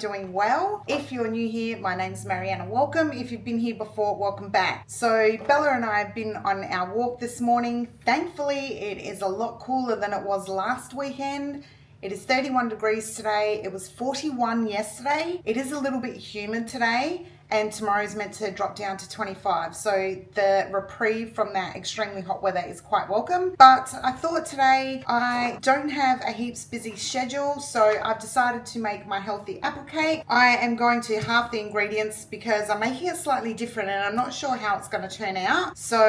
doing well. If you're new here, my name's Mariana. Welcome. If you've been here before, welcome back. So Bella and I have been on our walk this morning. Thankfully, it is a lot cooler than it was last weekend. It is 31 degrees today. It was 41 yesterday. It is a little bit humid today, and tomorrow's meant to drop down to 25. So the reprieve from that extremely hot weather is quite welcome. But I thought today I don't have a heaps busy schedule, so I've decided to make my healthy apple cake. I am going to halve the ingredients because I'm making it slightly different and I'm not sure how it's going to turn out. So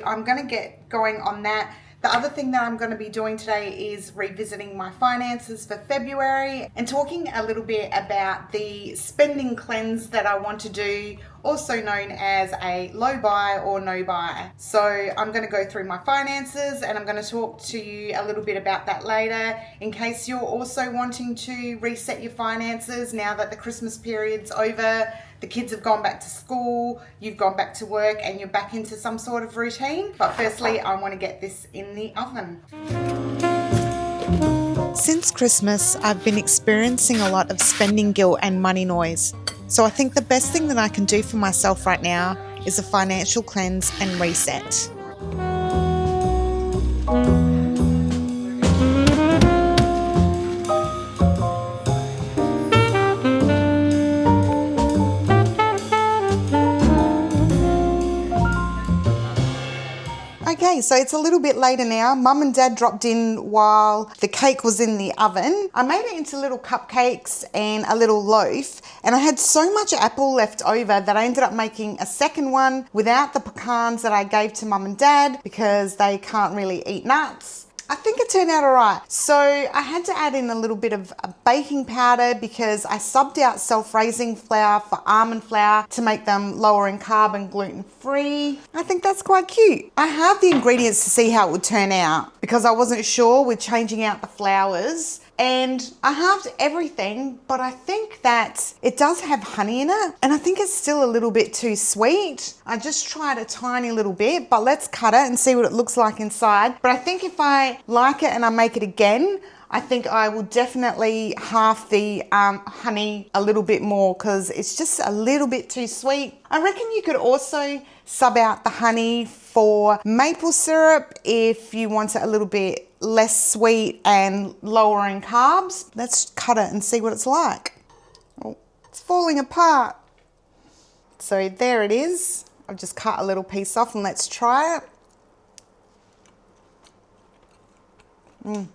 I'm going to get going on that. The other thing that I'm going to be doing today is revisiting my finances for February and talking a little bit about the spending cleanse that I want to do, also known as a low buy or no buy. So I'm going to go through my finances and I'm going to talk to you a little bit about that later in case you're also wanting to reset your finances now that the Christmas period's over. The kids have gone back to school, you've gone back to work, and you're back into some sort of routine. But firstly, I want to get this in the oven. Since Christmas, I've been experiencing a lot of spending guilt and money noise. So I think the best thing that I can do for myself right now is a financial cleanse and reset. Okay, so it's a little bit later now. Mum and Dad dropped in while the cake was in the oven. I made it into little cupcakes and a little loaf, and I had so much apple left over that I ended up making a second one without the pecans that I gave to Mum and Dad because they can't really eat nuts. I think it turned out all right. So I had to add in a little bit of baking powder because I subbed out self-raising flour for almond flour to make them lower in carb and gluten-free. I think that's quite cute. I have the ingredients to see how it would turn out because I wasn't sure with changing out the flours. And I halved everything, but I think that it does have honey in it. And I think it's still a little bit too sweet. I just tried a tiny little bit, but let's cut it and see what it looks like inside. But I think if I like it and I make it again, I think I will definitely half the honey a little bit more because it's just a little bit too sweet. I reckon you could also sub out the honey for maple syrup if you want it a little bit less sweet and lower in carbs. Let's cut it and see what it's like. Oh, it's falling apart. So there it is. I've just cut a little piece off and let's try it.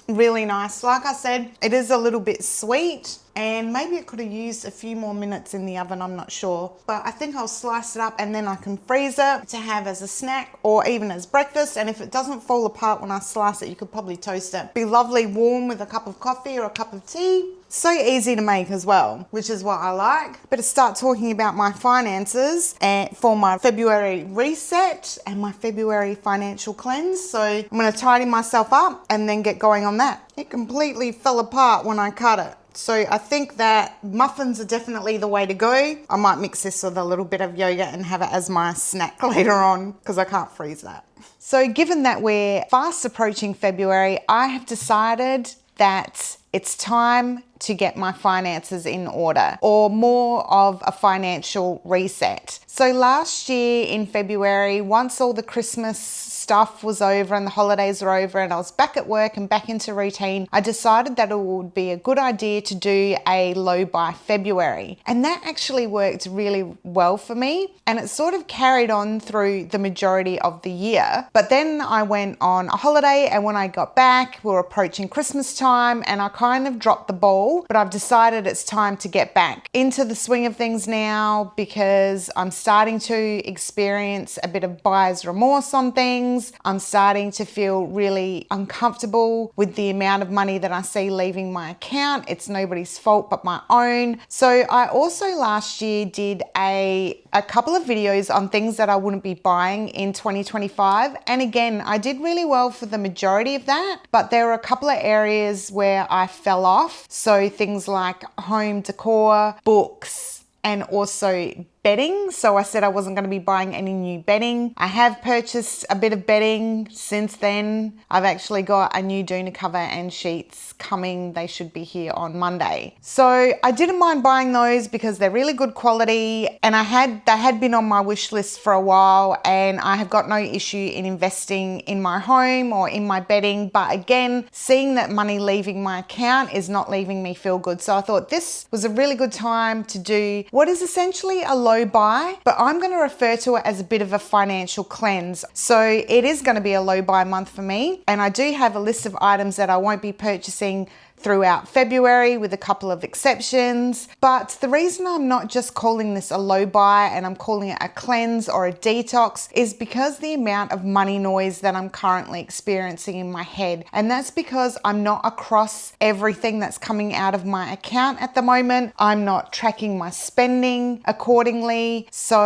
Really nice. Like I said, it is a little bit sweet and maybe it could have used a few more minutes in the oven, I'm not sure. But I think I'll slice it up and then I can freeze it to have as a snack or even as breakfast. And if it doesn't fall apart when I slice it, you could probably toast it. Be lovely warm with a cup of coffee or a cup of tea. So easy to make as well, which is what I like. Better start talking about my finances and for my February reset and my February financial cleanse. So I'm going to tidy myself up and then get going on that. It completely fell apart when I cut it. So I think that muffins are definitely the way to go. I might mix this with a little bit of yogurt and have it as my snack later on because I can't freeze that. So given that we're fast approaching February, I have decided that it's time to get my finances in order, or more of a financial reset. So last year in February, once all the Christmas stuff was over and the holidays were over and I was back at work and back into routine, I decided that it would be a good idea to do a low buy February. And that actually worked really well for me. And it sort of carried on through the majority of the year. But then I went on a holiday and when I got back, we were approaching Christmas time and I kind of dropped the ball, but I've decided it's time to get back into the swing of things now because I'm starting to experience a bit of buyer's remorse on things. I'm starting to feel really uncomfortable with the amount of money that I see leaving my account. It's nobody's fault but my own. So I also last year did a couple of videos on things that I wouldn't be buying in 2025. And again, I did really well for the majority of that, but there were a couple of areas where I fell off. So things like home decor, books, and also bedding. So I said I wasn't going to be buying any new bedding. I have purchased a bit of bedding since then. I've actually got a new doona cover and sheets coming. They should be here on Monday. So I didn't mind buying those because they're really good quality, and they had been on my wish list for a while, and I have got no issue in investing in my home or in my bedding. But again, seeing that money leaving my account is not leaving me feel good. So I thought this was a really good time to do what is essentially a low buy, but I'm going to refer to it as a bit of a financial cleanse. So it is going to be a low buy month for me, and I do have a list of items that I won't be purchasing throughout February, with a couple of exceptions. But the reason I'm not just calling this a low buy and I'm calling it a cleanse or a detox is because the amount of money noise that I'm currently experiencing in my head. And that's because I'm not across everything that's coming out of my account at the moment. I'm not tracking my spending accordingly. So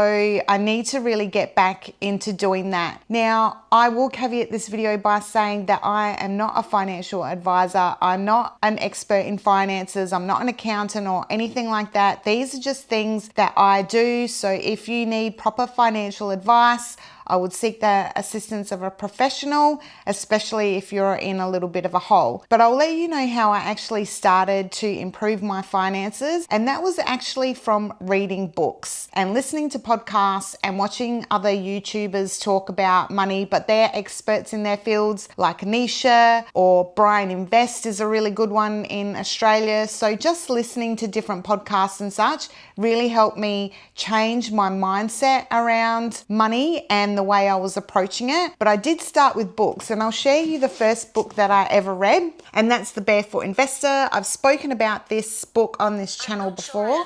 I need to really get back into doing that. Now, I will caveat this video by saying that I am not a financial advisor. I'm not an expert in finances. I'm not an accountant or anything like that. These are just things that I do. So if you need proper financial advice, I would seek the assistance of a professional, especially if you're in a little bit of a hole. But I'll let you know how I actually started to improve my finances. And that was actually from reading books and listening to podcasts and watching other YouTubers talk about money, but they're experts in their fields, like Nisha or Brian Invest is a really good one in Australia. So just listening to different podcasts and such really helped me change my mindset around money and the way I was approaching it. But I did start with books, and I'll share you the first book that I ever read, and that's The Barefoot Investor. I've spoken about this book on this channel before.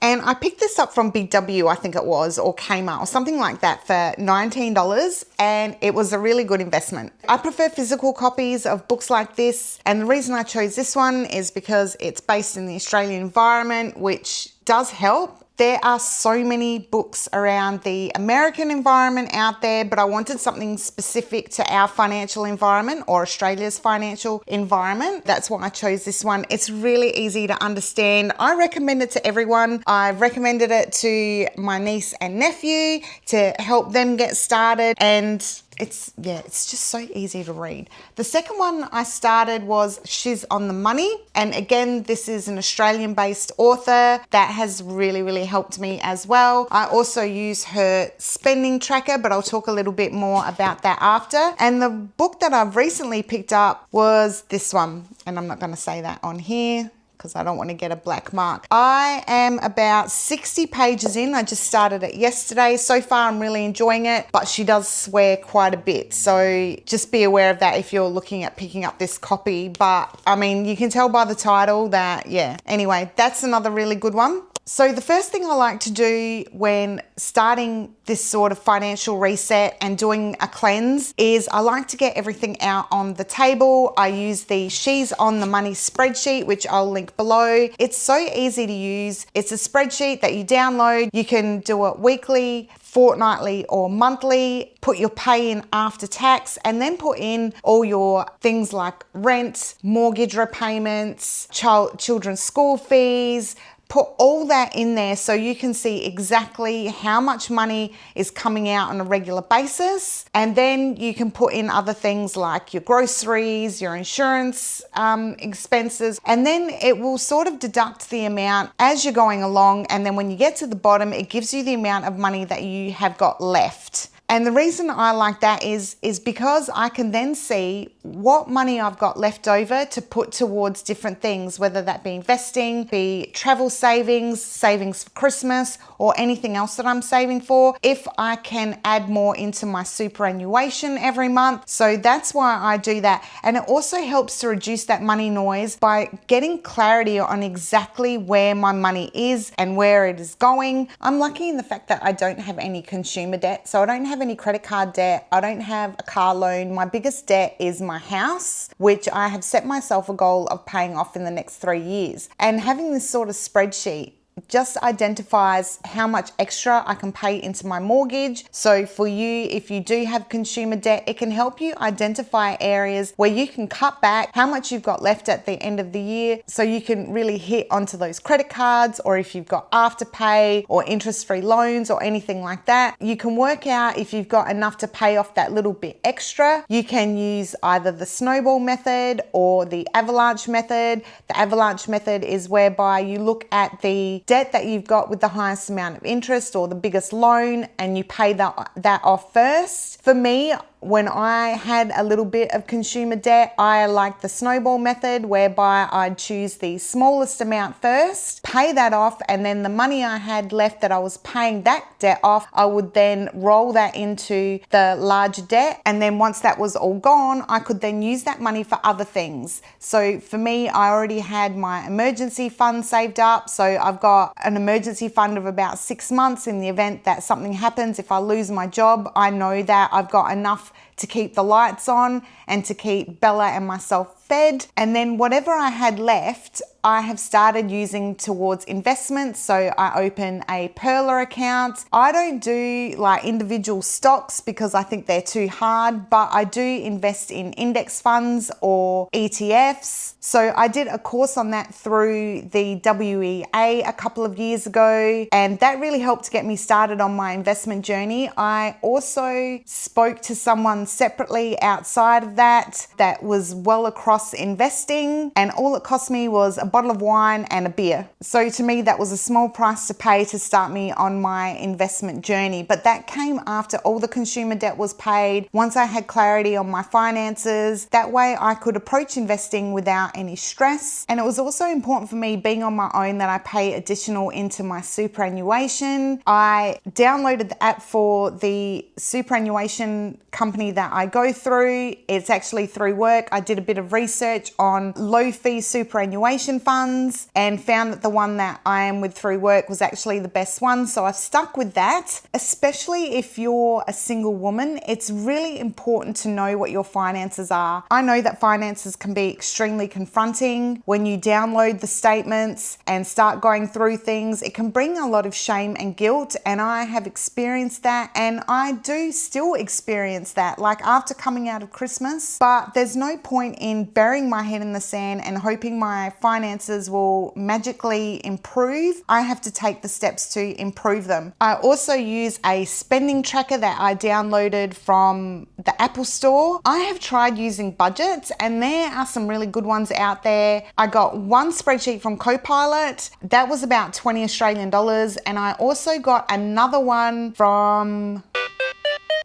And I picked this up from Big W, I think it was, or Kmart or something like that, for $19, and it was a really good investment. I prefer physical copies of books like this, and the reason I chose this one is because it's based in the Australian environment, which does help. There are so many books around the American environment out there, but I wanted something specific to our financial environment or Australia's financial environment. That's why I chose this one. It's really easy to understand. I recommend it to everyone. I've recommended it to my niece and nephew to help them get started, and it's just so easy to read. The second one I started was She's on the Money. And again, this is an Australian-based author that has really, really helped me as well. I also use her spending tracker, but I'll talk a little bit more about that after. And the book that I've recently picked up was this one. And I'm not going to say that on here because I don't want to get a black mark. I am about 60 pages in. I just started it yesterday. So far, I'm really enjoying it, but she does swear quite a bit. So just be aware of that if you're looking at picking up this copy. But I mean, you can tell by the title that, yeah. Anyway, that's another really good one. So the first thing I like to do when starting this sort of financial reset and doing a cleanse is I like to get everything out on the table. I use the She's on the Money spreadsheet, which I'll link below. It's so easy to use. It's a spreadsheet that you download. You can do it weekly, fortnightly or monthly. Put your pay in after tax, and then put in all your things like rent, mortgage repayments, children's school fees. Put all that in there so you can see exactly how much money is coming out on a regular basis. And then you can put in other things like your groceries, your insurance expenses, and then it will sort of deduct the amount as you're going along. And then when you get to the bottom, it gives you the amount of money that you have got left. And the reason I like that is because I can then see what money I've got left over to put towards different things, whether that be investing, be travel savings, savings for Christmas, or anything else that I'm saving for, if I can add more into my superannuation every month. So that's why I do that. And it also helps to reduce that money noise by getting clarity on exactly where my money is and where it is going. I'm lucky in the fact that I don't have any consumer debt, so I don't have any credit card debt. I don't have a car loan. My biggest debt is my house, which I have set myself a goal of paying off in the next 3 years. And having this sort of spreadsheet just identifies how much extra I can pay into my mortgage. So for you, if you do have consumer debt, it can help you identify areas where you can cut back how much you've got left at the end of the year, so you can really hit onto those credit cards, or if you've got afterpay or interest-free loans or anything like that, you can work out if you've got enough to pay off that little bit extra. You can use either the snowball method or the avalanche method. The avalanche method is whereby you look at the debt that you've got with the highest amount of interest or the biggest loan, and you pay that off first. For me, when I had a little bit of consumer debt, I like the snowball method, whereby I'd choose the smallest amount first, pay that off, and then the money I had left that I was paying that debt off, I would then roll that into the larger debt. And then once that was all gone, I could then use that money for other things. So for me, I already had my emergency fund saved up. So I've got an emergency fund of about 6 months in the event that something happens. If I lose my job, I know that I've got enough to keep the lights on and to keep Bella and myself fed. And then whatever I had left, I have started using towards investments. So I open a Perla account. I don't do like individual stocks because I think they're too hard, but I do invest in index funds or ETFs. So I did a course on that through the WEA a couple of years ago, and that really helped to get me started on my investment journey. I also spoke to someone separately outside of that was well across investing, and all it cost me was a bottle of wine and a beer. So to me, that was a small price to pay to start me on my investment journey. But that came after all the consumer debt was paid, once I had clarity on my finances. That way I could approach investing without any stress. And it was also important for me, being on my own, that I pay additional into my superannuation. I downloaded the app for the superannuation company that I go through. It's actually through work. I did a bit of research on low fee superannuation funds and found that the one that I am with through work was actually the best one. So I've stuck with that. Especially if you're a single woman, it's really important to know what your finances are. I know that finances can be extremely confronting when you download the statements and start going through things. It can bring a lot of shame and guilt, and I have experienced that, and I do still experience that, like after coming out of Christmas. But there's no point in burying my head in the sand and hoping my finances will magically improve. I have to take the steps to improve them. I also use a spending tracker that I downloaded from the Apple Store. I have tried using budgets, and there are some really good ones out there. I got one spreadsheet from Copilot that was about 20 Australian dollars, and I also got another one from,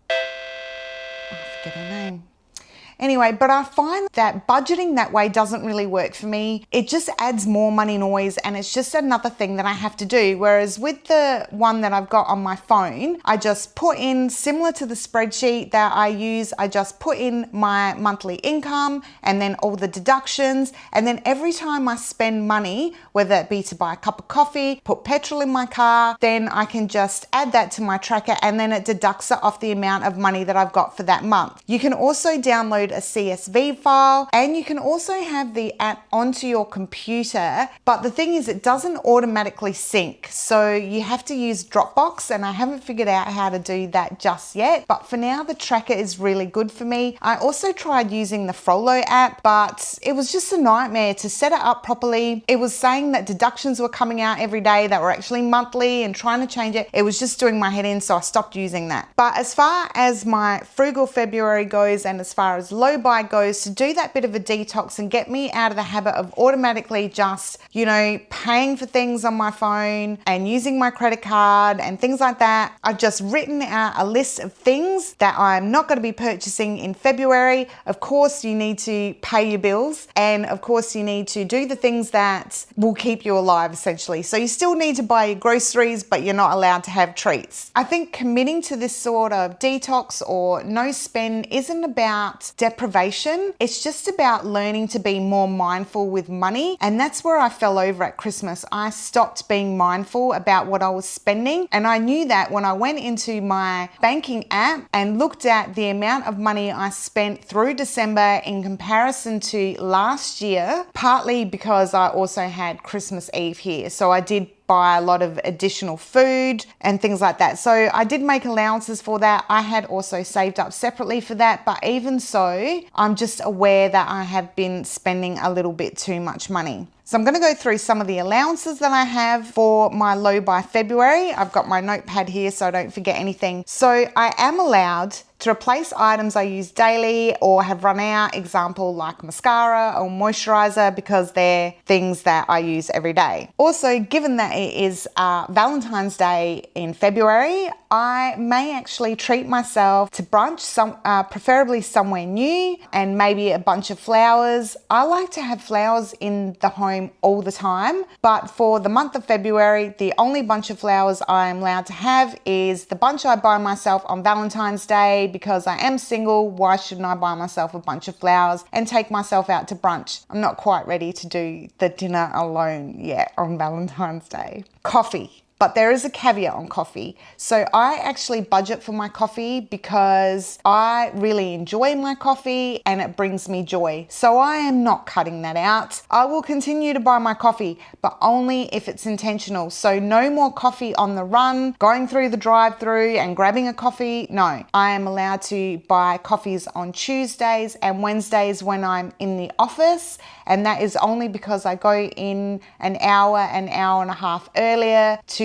I forget her name. Anyway, but I find that budgeting that way doesn't really work for me. It just adds more money noise, and it's just another thing that I have to do. Whereas with the one that I've got on my phone, I just put in, similar to the spreadsheet that I use, I just put in my monthly income and then all the deductions. And then every time I spend money, whether it be to buy a cup of coffee, put petrol in my car, then I can just add that to my tracker, and then it deducts it off the amount of money that I've got for that month. You can also download a CSV file, and you can also have the app onto your computer, but the thing is, it doesn't automatically sync, so you have to use Dropbox, and I haven't figured out how to do that just yet. But for now, the tracker is really good for me. I also tried using the Frollo app, but it was just a nightmare to set it up properly. It was saying that deductions were coming out every day that were actually monthly, and trying to change it, it was just doing my head in, so I stopped using that. But as far as my frugal February goes, and as far as low buy goes, to do that bit of a detox and get me out of the habit of automatically just, paying for things on my phone and using my credit card and things like that, I've just written out a list of things that I'm not going to be purchasing in February. Of course, you need to pay your bills, and of course, you need to do the things that will keep you alive, essentially. So you still need to buy your groceries, but you're not allowed to have treats. I think committing to this sort of detox or no spend isn't about deprivation. It's just about learning to be more mindful with money, and that's where I fell over at Christmas. I stopped being mindful about what I was spending, and I knew that when I went into my banking app and looked at the amount of money I spent through December in comparison to last year, partly because I also had Christmas Eve here, so I did buy a lot of additional food and things like that. So I did make allowances for that. I had also saved up separately for that, but even so, I'm just aware that I have been spending a little bit too much money. So I'm going to go through some of the allowances that I have for my low by February. I've got my notepad here so I don't forget anything. So I am allowed to replace items I use daily or have run out, example like mascara or moisturizer, because they're things that I use every day. Also, given that it is Valentine's Day in February, I may actually treat myself to brunch, preferably somewhere new, and maybe a bunch of flowers. I like to have flowers in the home all the time, but for the month of February, the only bunch of flowers I'm allowed to have is the bunch I buy myself on Valentine's Day. Because I am single, why shouldn't I buy myself a bunch of flowers and take myself out to brunch? I'm not quite ready to do the dinner alone yet on Valentine's Day. Coffee. But there is a caveat on coffee. So I actually budget for my coffee because I really enjoy my coffee and it brings me joy. So I am not cutting that out. I will continue to buy my coffee, but only if it's intentional. So no more coffee on the run, going through the drive-through and grabbing a coffee. No, I am allowed to buy coffees on Tuesdays and Wednesdays when I'm in the office. And that is only because I go in an hour and a half earlier to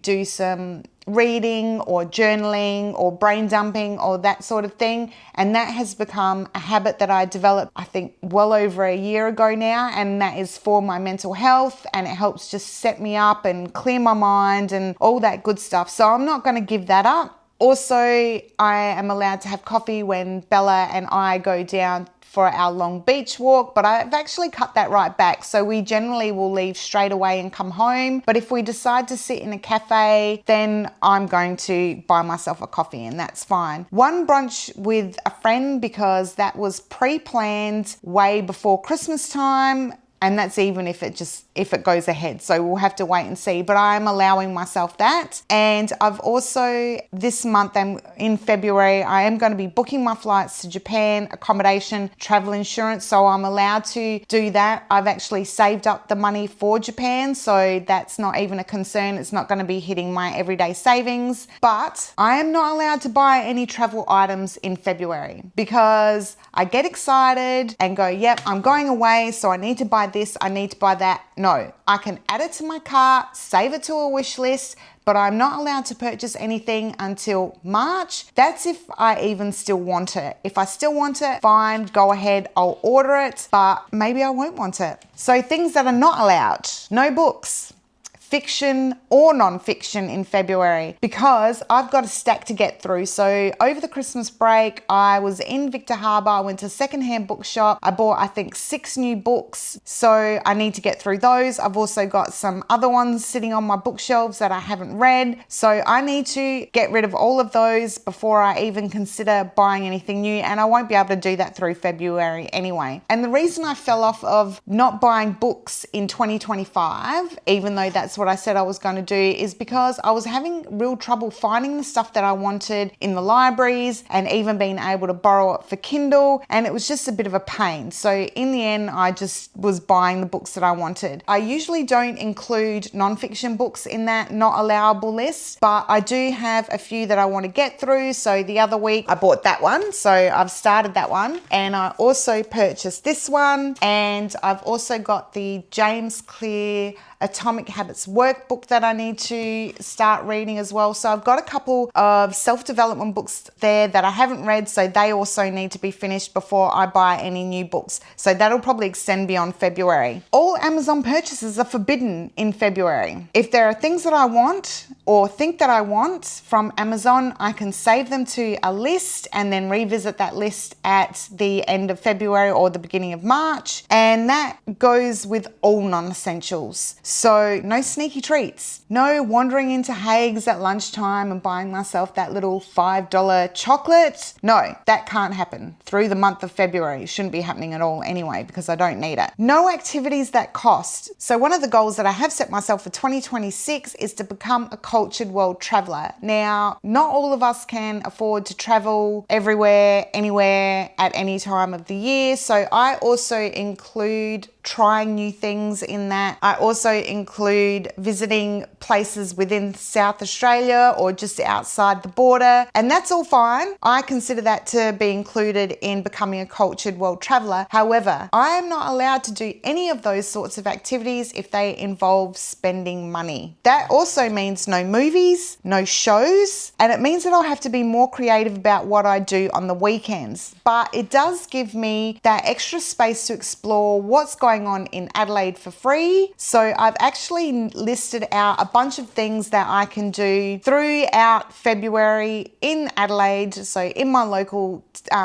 do some reading or journaling or brain dumping or that sort of thing. And that has become a habit that I developed, I think, well over a year ago now. And that is for my mental health, and it helps just set me up and clear my mind and all that good stuff. So I'm not going to give that up. Also, I am allowed to have coffee when Bella and I go down for our long beach walk, but I've actually cut that right back. So we generally will leave straight away and come home. But if we decide to sit in a cafe, then I'm going to buy myself a coffee, and that's fine. One brunch with a friend, because that was pre-planned way before Christmas time. And that's even if it goes ahead. So we'll have to wait and see. But I'm allowing myself that. And I've also, this month and in February, I am going to be booking my flights to Japan, accommodation, travel insurance. So I'm allowed to do that. I've actually saved up the money for Japan. So that's not even a concern. It's not going to be hitting my everyday savings. But I am not allowed to buy any travel items in February because I get excited and go, yep, I'm going away. So I need to buy this, I need to buy that. No, I can add it to my cart, save it to a wish list, but I'm not allowed to purchase anything until March. That's if I even still want it. If I still want it, fine, go ahead, I'll order it, but maybe I won't want it. So things that are not allowed: no books, fiction or non-fiction in February, because I've got a stack to get through. So over the Christmas break, I was in Victor Harbor. I went to a secondhand bookshop. I bought, I think, 6 new books. So I need to get through those. I've also got some other ones sitting on my bookshelves that I haven't read. So I need to get rid of all of those before I even consider buying anything new. And I won't be able to do that through February anyway. And the reason I fell off of not buying books in 2025, even though that's what I said I was going to do, is because I was having real trouble finding the stuff that I wanted in the libraries and even being able to borrow it for Kindle, and it was just a bit of a pain. So in the end, I just was buying the books that I wanted. I usually don't include non-fiction books in that not allowable list, but I do have a few that I want to get through. So the other week I bought that one, so I've started that one, and I also purchased this one, and I've also got the James Clear Atomic Habits workbook that I need to start reading as well. So I've got a couple of self-development books there that I haven't read, so they also need to be finished before I buy any new books. So that'll probably extend beyond February. All Amazon purchases are forbidden in February. If there are things that I want or think that I want from Amazon, I can save them to a list and then revisit that list at the end of February or the beginning of March. And that goes with all non-essentials. So no sneaky treats, no wandering into Hague's at lunchtime and buying myself that little $5 chocolate. No, that can't happen through the month of February. It shouldn't be happening at all anyway, because I don't need it. No activities that cost. So one of the goals that I have set myself for 2026 is to become a cultured world traveler. Now, not all of us can afford to travel everywhere, anywhere at any time of the year. So I also include trying new things in that. I also include visiting places within South Australia or just outside the border, and that's all fine. I consider that to be included in becoming a cultured world traveler. However, I am not allowed to do any of those sorts of activities if they involve spending money. That also means no movies, no shows, and it means that I'll have to be more creative about what I do on the weekends. But it does give me that extra space to explore what's going on in Adelaide for free. So I've actually listed out a bunch of things that I can do throughout February in Adelaide, so in my local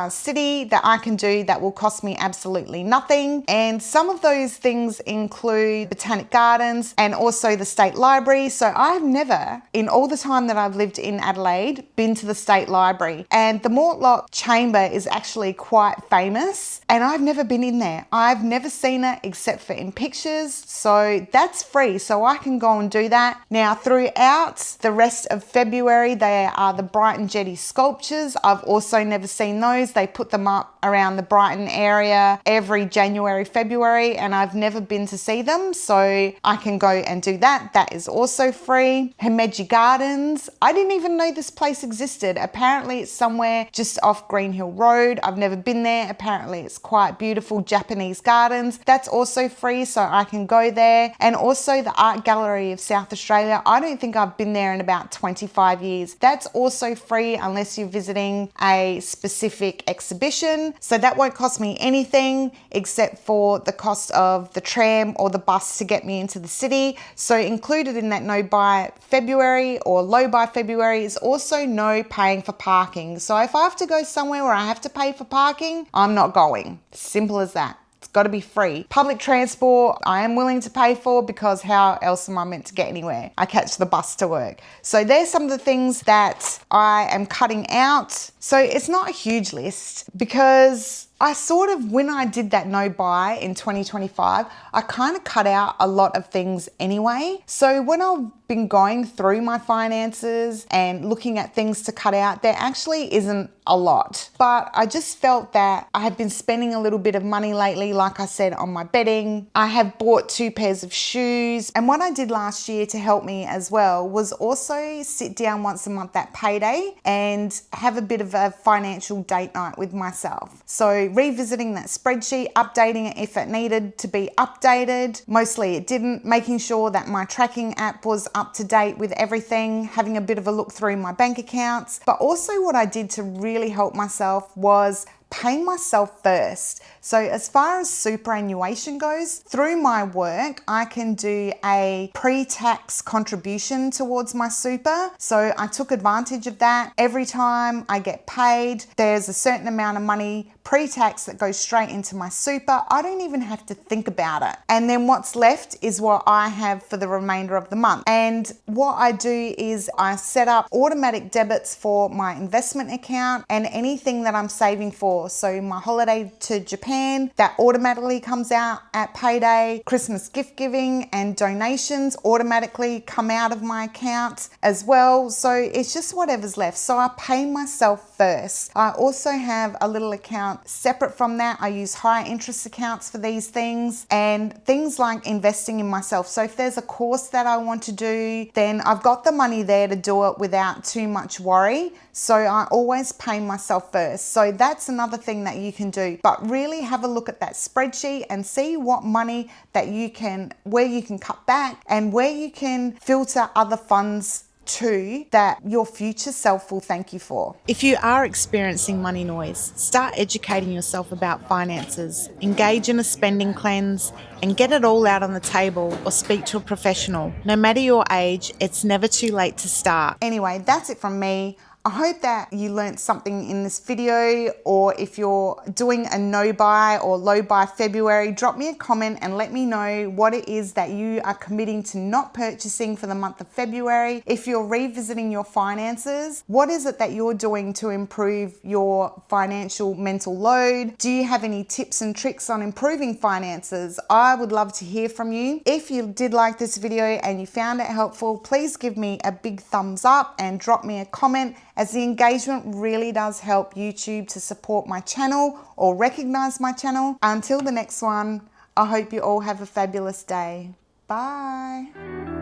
city, that I can do that will cost me absolutely nothing. And some of those things include Botanic Gardens and also the State Library. So I've never, in all the time that I've lived in Adelaide, been to the State Library. And the Mortlock Chamber is actually quite famous, and I've never been in there. I've never seen it except for in pictures, so that's free, so I can go and do that. Now throughout the rest of February, there are the Brighton Jetty sculptures. I've also never seen those. They put them up around the Brighton area every January, February, and I've never been to see them, so I can go and do that. That is also free. Himeji Gardens, I didn't even know this place existed. Apparently it's somewhere just off Green Hill Road. I've never been there. Apparently it's quite beautiful Japanese gardens. That's also free, so I can go there. And also the Art Gallery of South Australia. I don't think I've been there in about 25 years. That's also free unless you're visiting a specific exhibition. So that won't cost me anything except for the cost of the tram or the bus to get me into the city. So included in that no buy February or low buy February is also no paying for parking. So if I have to go somewhere where I have to pay for parking, I'm not going. Simple as that. It's got to be free. Public transport, I am willing to pay for, because how else am I meant to get anywhere? I catch the bus to work. So there's some of the things that I am cutting out. So it's not a huge list, because I sort of, when I did that no buy in 2025, I kind of cut out a lot of things anyway. So when I've been going through my finances and looking at things to cut out, there actually isn't a lot. But I just felt that I have been spending a little bit of money lately, like I said, on my bedding. I have bought 2 pairs of shoes. And what I did last year to help me as well was also sit down once a month at payday and have a bit of a financial date night with myself. So revisiting that spreadsheet, updating it if it needed to be updated. Mostly it didn't. Making sure that my tracking app was up to date with everything, having a bit of a look through my bank accounts. But also what I did to really help myself was paying myself first. So as far as superannuation goes, through my work, I can do a pre-tax contribution towards my super. So I took advantage of that. Every time I get paid, there's a certain amount of money pre-tax that goes straight into my super. I don't even have to think about it. And then what's left is what I have for the remainder of the month. And what I do is I set up automatic debits for my investment account and anything that I'm saving for. So my holiday to Japan, that automatically comes out at payday. Christmas gift giving and donations automatically come out of my account as well. So it's just whatever's left. So I pay myself first. I also have a little account separate from that. I use higher interest accounts for these things and things like investing in myself. So if there's a course that I want to do, then I've got the money there to do it without too much worry. So I always pay myself first. So that's another thing that you can do. But really have a look at that spreadsheet and see what money that you can, where you can cut back and where you can filter other funds to that your future self will thank you for. If you are experiencing money noise, start educating yourself about finances, engage in a spending cleanse and get it all out on the table or speak to a professional. No matter your age, it's never too late to start. Anyway, that's it from me. I hope that you learned something in this video, or if you're doing a no buy or low buy February, drop me a comment and let me know what it is that you are committing to not purchasing for the month of February. If you're revisiting your finances, what is it that you're doing to improve your financial mental load? Do you have any tips and tricks on improving finances? I would love to hear from you. If you did like this video and you found it helpful, please give me a big thumbs up and drop me a comment, as the engagement really does help YouTube to support my channel or recognize my channel. Until the next one, I hope you all have a fabulous day. Bye.